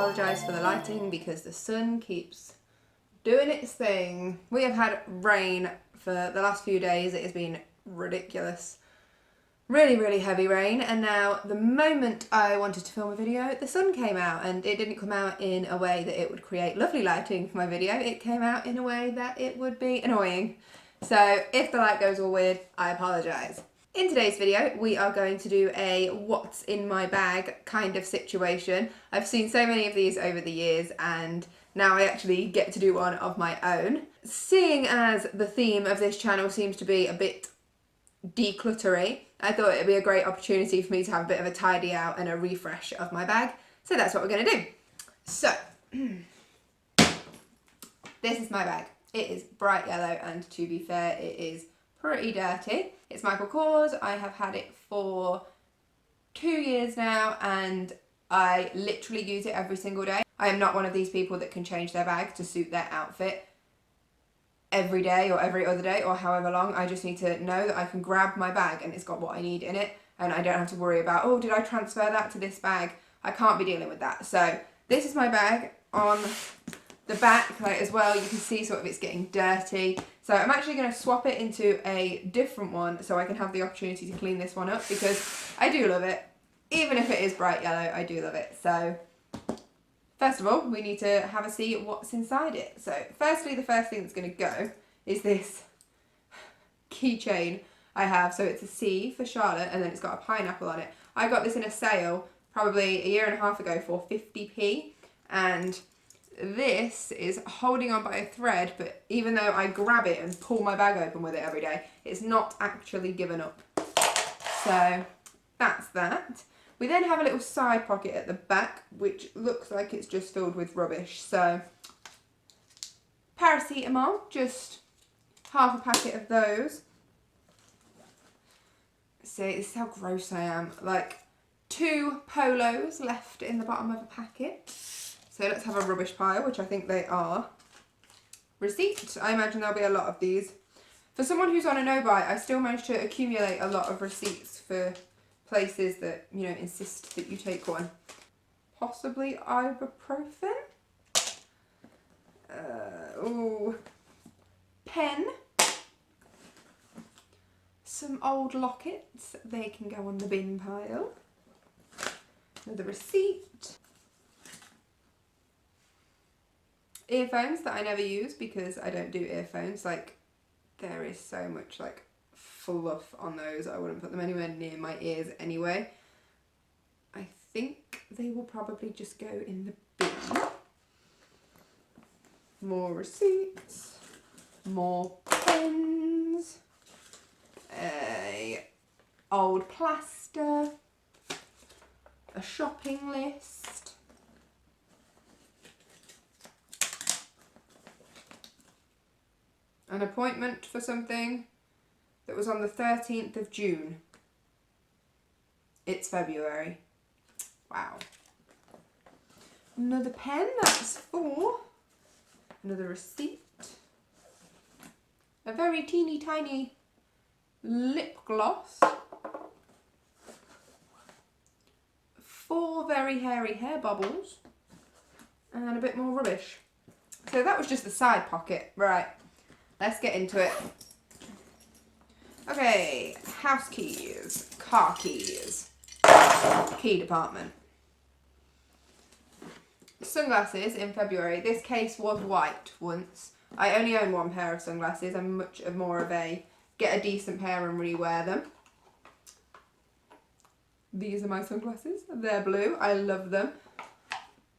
apologise for the lighting because the sun keeps doing its thing. We have had rain for the last few days. It has been ridiculous. Really heavy rain, and now the moment I wanted to film a video, the sun came out, and it didn't come out in a way that it would create lovely lighting for my video. It came out in a way that it would be annoying. So if the light goes all weird, I apologise. In today's video, we are going to do a what's in my bag kind of situation. I've seen so many of these over the years, and now I actually get to do one of my own. Seeing as the theme of this channel seems to be a bit decluttery, I thought it'd be a great opportunity for me to have a bit of a tidy out and a refresh of my bag. So that's what we're going to do. So, this is my bag. It is bright yellow, and to be fair, it is pretty dirty. It's Michael Kors. I have had it for 2 years now, and I literally use it every single day. I am not one of these people that can change their bag to suit their outfit every day or every other day or however long. I just need to know that I can grab my bag and it's got what I need in it, and I don't have to worry about, oh, did I transfer that to this bag? I can't be dealing with that. So this is my bag. On the back, like, as well, you can see sort of it's getting dirty. So I'm actually going to swap it into a different one so I can have the opportunity to clean this one up, because I do love it. Even if it is bright yellow, I do love it. So first of all, we need to have a see at what's inside it. So firstly, the first thing that's going to go is this keychain I have. So it's a C for Charlotte, and then it's got a pineapple on it. I got this in a sale probably a year and a half ago for 50p, and this is holding on by a thread, but even though I grab it and pull my bag open with it every day, it's not actually given up. So that's that. We then have a little side pocket at the back, which looks like it's just filled with rubbish. So paracetamol, just half a packet of those. See, this is how gross I am. Like 2 polos left in the bottom of a packet. So let's have a rubbish pile, which I think they are. Receipt. I imagine there'll be a lot of these. For someone who's on a no-buy, I still managed to accumulate a lot of receipts for places that, you know, insist that you take one. Possibly ibuprofen. Ooh. Pen. Some old lockets. They can go on the bin pile. Another receipt. Earphones that I never use because I don't do earphones. Like, there is so much like fluff on those. I wouldn't put them anywhere near my ears anyway. I think they will probably just go in the bin. More receipts. More pens. A old plaster. A shopping list. An appointment for something that was on the 13th of June. It's February. Wow. Another pen, that's 4. Another receipt. A very teeny tiny lip gloss. 4 very hairy hair bubbles. And a bit more rubbish. So that was just the side pocket. Right. Let's get into it. Okay, house keys, car keys, key department. Sunglasses in February. This case was white once. I only own 1 pair of sunglasses. I'm much more of a get a decent pair and rewear them. These are my sunglasses. They're blue. I love them.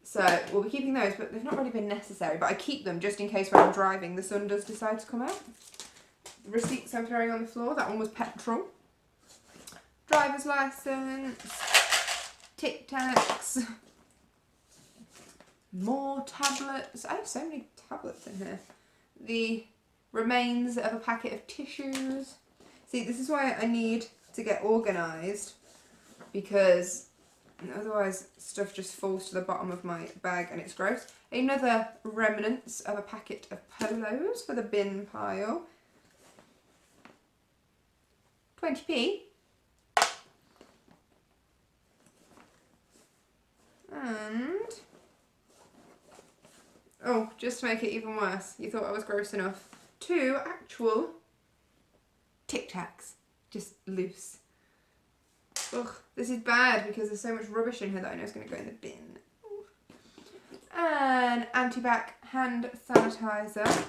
So we'll be keeping those, but they've not really been necessary. But I keep them just in case when I'm driving the sun does decide to come out. Receipts I'm throwing on the floor. That one was petrol. Driver's license. Tic Tacs. More tablets. I have so many tablets in here. The remains of a packet of tissues. See, this is why I need to get organised, because otherwise stuff just falls to the bottom of my bag and it's gross. Another remnants of a packet of polos for the bin pile. 20p. And Oh, just to make it even worse, you thought I was gross enough. 2 actual Tic Tacs, just loose. Ugh, this is bad because there's so much rubbish in here that I know is going to go in the bin. And anti-bac hand sanitizer.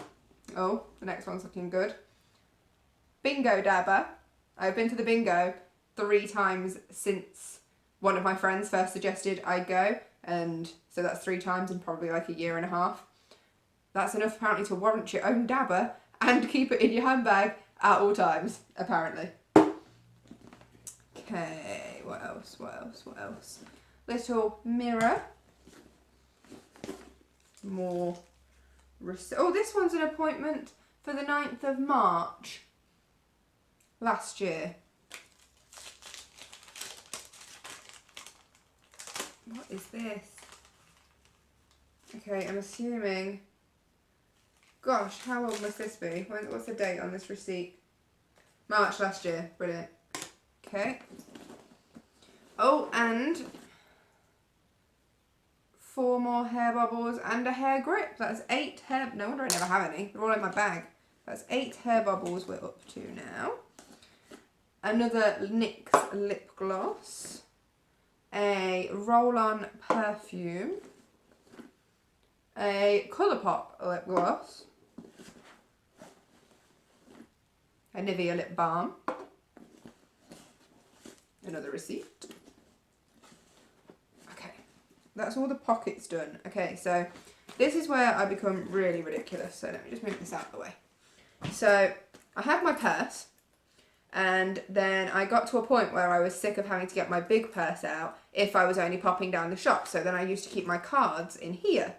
Oh, the next one's looking good. Bingo dabber. I've been to the bingo 3 times since one of my friends first suggested I go, and so that's 3 times in probably like a year and a half. That's enough apparently to warrant your own dabber and keep it in your handbag at all times, apparently. Okay, what else? Little mirror. More. Oh, this one's an appointment for the 9th of March last year. What is this? Okay, I'm assuming... Gosh, how old must this be? What's the date on this receipt? March last year. Brilliant. Okay. Oh, and 4 more hair bubbles and a hair grip. That's 8 hair... No wonder I never have any. They're all in my bag. That's 8 hair bubbles we're up to now. Another NYX lip gloss. A roll-on perfume. A Colourpop lip gloss. A Nivea lip balm. Another receipt. Okay, that's all the pockets done. Okay, so this is where I become really ridiculous. So let me just move this out of the way. So I have my purse, and then I got to a point where I was sick of having to get my big purse out if I was only popping down the shop. So then I used to keep my cards in here.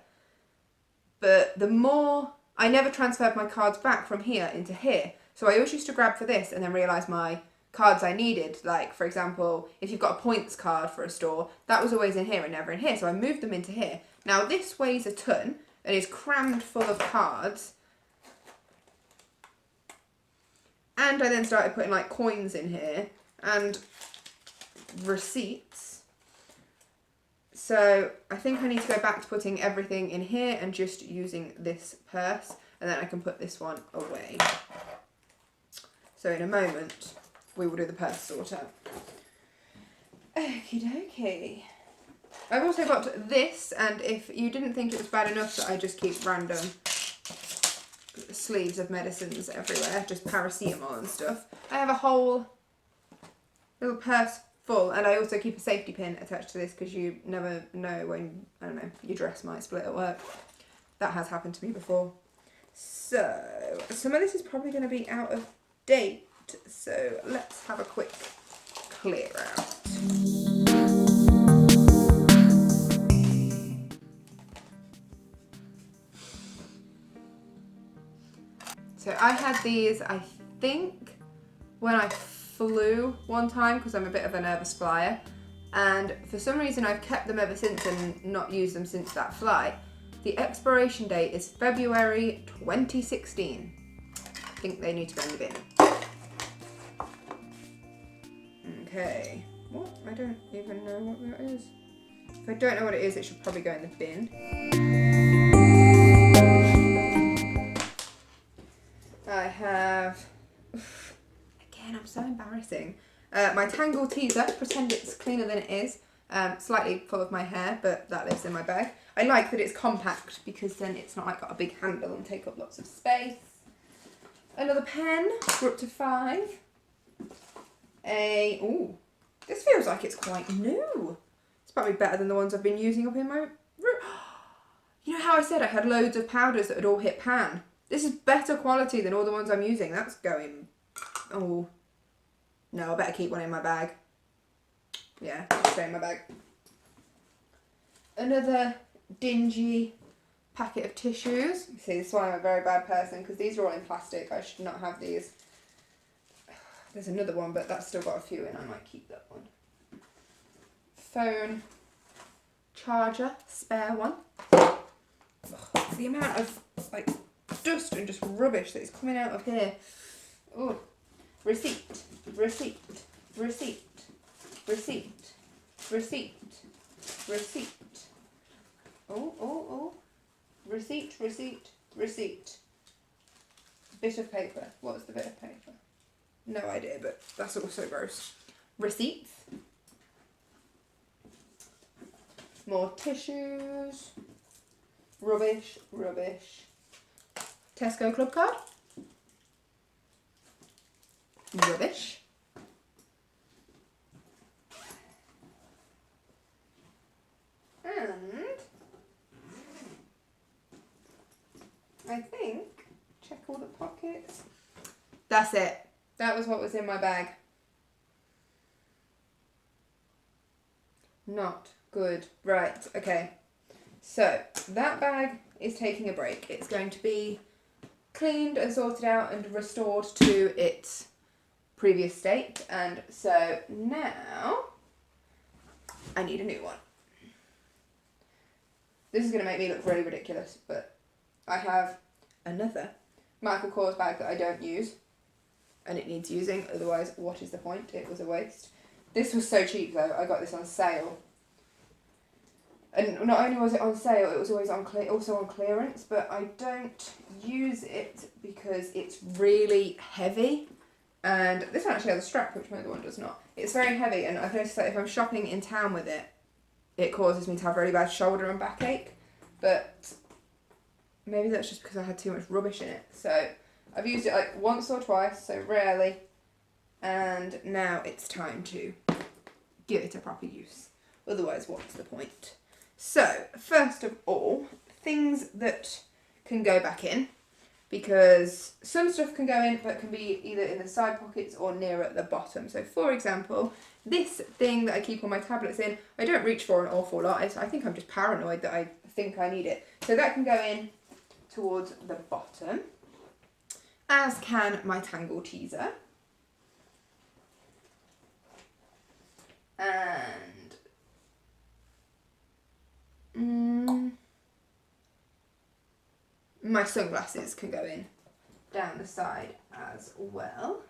But the more, I never transferred my cards back from here into here. So I always used to grab for this and then realise my cards I needed, like for example, if you've got a points card for a store, that was always in here and never in here. So I moved them into here. Now this weighs a ton and is crammed full of cards. And I then started putting like coins in here and receipts. So I think I need to go back to putting everything in here and just using this purse, and then I can put this one away. So in a moment, we will do the purse sort out. Okie dokie. I've also got this, and if you didn't think it was bad enough that I just keep random sleeves of medicines everywhere, just paracetamol and stuff, I have a whole little purse full, and I also keep a safety pin attached to this because you never know when, I don't know, your dress might split at work. That has happened to me before. So, some of this is probably going to be out of date, so let's have a quick clear out. So I had these, I think, when I flew one time because I'm a bit of a nervous flyer, and for some reason I've kept them ever since and not used them since that flight. The expiration date is February 2016. I think they need to go in the bin. Okay. What? I don't even know what that is. If I don't know what it is, it should probably go in the bin. I have... Again, I'm so embarrassing. My Tangle teaser, pretend it's cleaner than it is. Slightly full of my hair, but that lives in my bag. I like that it's compact because then it's not like got a big handle and take up lots of space. Another pen, we're up to 5. Ooh, this feels like it's quite new. It's probably better than the ones I've been using up in my room. You know how I said I had loads of powders that had all hit pan? This is better quality than all the ones I'm using. That's going... Oh. No, I better keep one in my bag. Yeah, just stay in my bag. Another dingy packet of tissues. See, this is why I'm a very bad person, because these are all in plastic. I should not have these. There's another one, but that's still got a few in. I might keep that one. Phone charger, spare one. Ugh, the amount of like dust and just rubbish that is coming out of here. Oh, receipt, receipt, receipt, receipt, receipt, receipt. Oh, oh, oh. Receipt, receipt, receipt. Bit of paper. What's the bit of paper? No idea, but that's also gross. Receipts. More tissues. Rubbish, rubbish. Tesco club card. Rubbish. And I think, check all the pockets. That's it. That was what was in my bag. Not good. Right, okay. So, that bag is taking a break. It's going to be cleaned and sorted out and restored to its previous state. And so now I need a new one. This is going to make me look really ridiculous, but I have another Michael Kors bag that I don't use. And it needs using, otherwise what is the point? It was a waste. This was so cheap though, I got this on sale. And not only was it on sale, it was always also on clearance, but I don't use it because it's really heavy. And this one actually has a strap, which my other one does not. It's very heavy, and I've noticed that if I'm shopping in town with it, it causes me to have really bad shoulder and backache. But maybe that's just because I had too much rubbish in it. So I've used it like once or twice, so rarely, and now it's time to give it a proper use. Otherwise, what's the point? So, first of all, things that can go back in, because some stuff can go in, but can be either in the side pockets or near at the bottom. So, for example, this thing that I keep all my tablets in, I don't reach for an awful lot. I think I'm just paranoid that I think I need it. So that can go in towards the bottom. As can my Tangle teaser. And my sunglasses can go in down the side as well.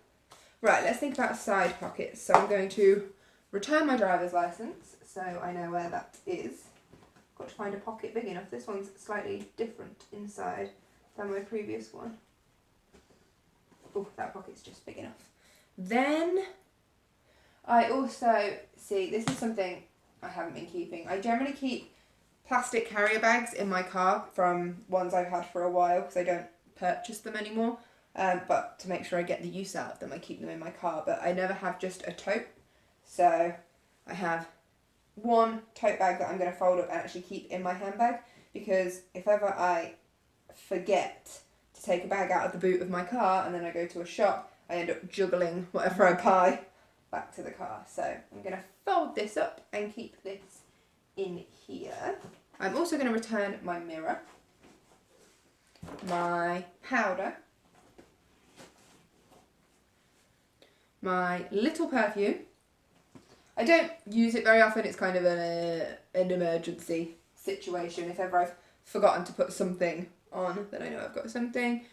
Right, let's think about side pockets. So I'm going to return my driver's license, so I know where that is. Got to find a pocket big enough. This one's slightly different inside than my previous one. Oh, that pocket's just big enough. Then I also, see, this is something I haven't been keeping. I generally keep plastic carrier bags in my car from ones I've had for a while because I don't purchase them anymore. But to make sure I get the use out of them, I keep them in my car. But I never have just a tote. So I have one tote bag that I'm going to fold up and actually keep in my handbag, because if ever I forget to take a bag out of the boot of my car and then I go to a shop, I end up juggling whatever I buy back to the car. So I'm going to fold this up and keep this in here. I'm also going to return my mirror, my powder, my little perfume. I don't use it very often. It's kind of an emergency situation. If ever I've forgotten to put something on, then I know I've got something.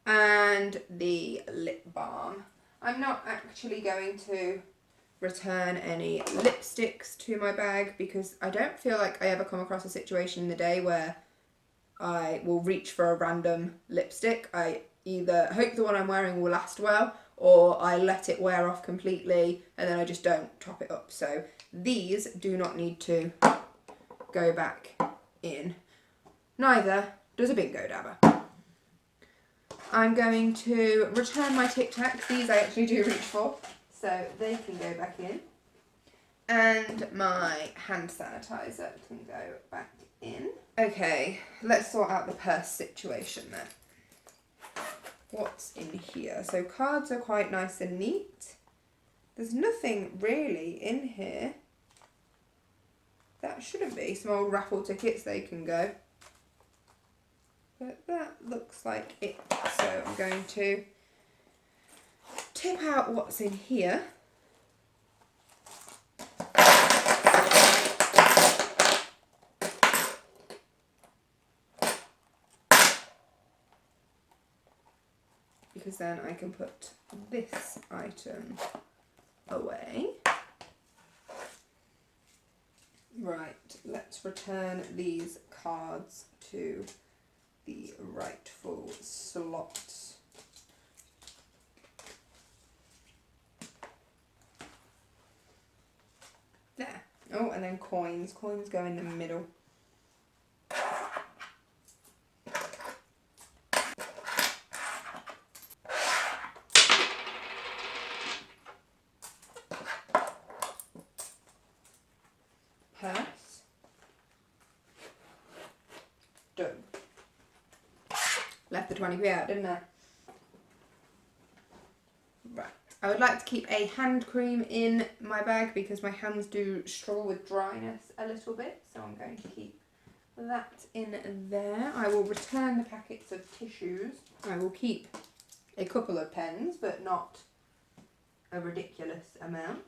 And the lip balm. I'm not actually going to return any lipsticks to my bag because I don't feel like I ever come across a situation in the day where I will reach for a random lipstick. I either hope the one I'm wearing will last well, or I let it wear off completely and then I just don't top it up. So these do not need to go back in. Neither does a bingo dabber. I'm going to return my Tic Tacs. These I actually do reach for, so they can go back in. And my hand sanitizer can go back in. Okay, let's sort out the purse situation then. What's in here? So cards are quite nice and neat. There's nothing really in here. That shouldn't be. Some old raffle tickets, they can go. But that looks like it. So I'm going to tip out what's in here. Because then I can put this item away. Right, let's return these cards to the rightful slots. There. Oh, and then coins. Coins go in the middle. Purse. Done. Left the 20p out, didn't I? Right. I would like to keep a hand cream in my bag because my hands do struggle with dryness a little bit. So I'm going to keep that in there. I will return the packets of tissues. I will keep a couple of pens, but not a ridiculous amount.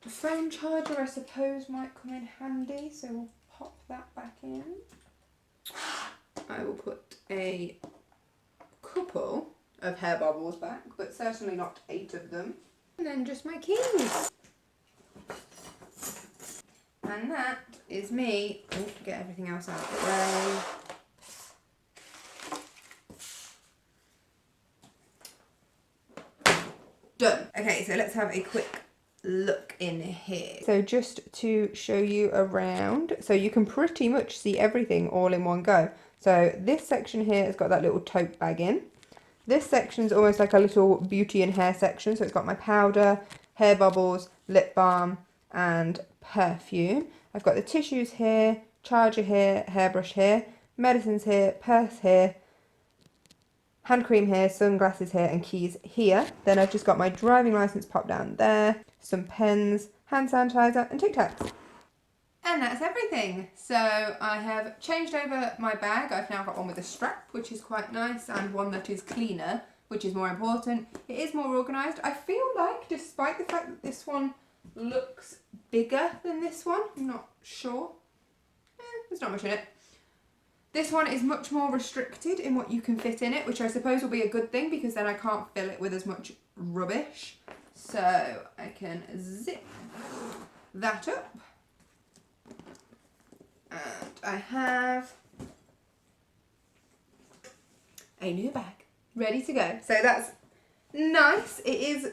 The phone charger, I suppose, might come in handy, so we'll pop that back in. I will put a couple of hair bubbles back, but certainly not 8 of them. And then just my keys. And that is me. Oh, to get everything else out of the way. Done. Okay, so let's have a quick look in here. So just to show you around, so you can pretty much see everything all in one go. So this section here has got that little tote bag in. This section is almost like a little beauty and hair section. So it's got my powder, hair bubbles, lip balm and perfume. I've got the tissues here, charger here, hairbrush here, medicines here, purse here, hand cream here, sunglasses here and keys here. Then I've just got my driving license popped down there, some pens, hand sanitizer and Tic Tacs. And that's everything. So I have changed over my bag. I've now got one with a strap, which is quite nice, and one that is cleaner, which is more important. It is more organised. I feel like, despite the fact that this one looks bigger than this one, I'm not sure. There's not much in it. This one is much more restricted in what you can fit in it, which I suppose will be a good thing because then I can't fill it with as much rubbish. So I can zip that up. And I have a new bag ready to go. So that's nice. It is,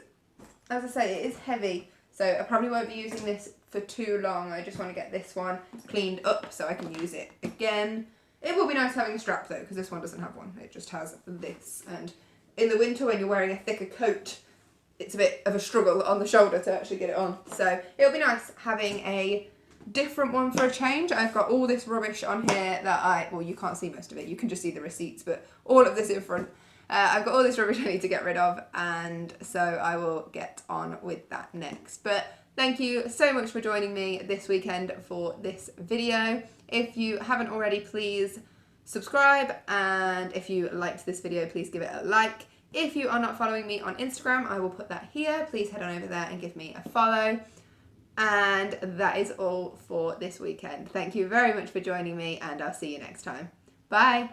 as I say, it is heavy. So I probably won't be using this for too long. I just want to get this one cleaned up so I can use it again. It will be nice having a strap though, because this one doesn't have one. It just has this. And in the winter when you're wearing a thicker coat, it's a bit of a struggle on the shoulder to actually get it on. So it'll be nice having a different one for a change. I've got all this rubbish on here that well, you can't see most of it. You can just see the receipts, but all of this in front. I've got all this rubbish I need to get rid of, and so I will get on with that next. But thank you so much for joining me this weekend for this video. If you haven't already, please subscribe, and if you liked this video, please give it a like. If you are not following me on Instagram, I will put that here. Please head on over there and give me a follow. And that is all for this weekend. Thank you very much for joining me, and I'll see you next time. Bye.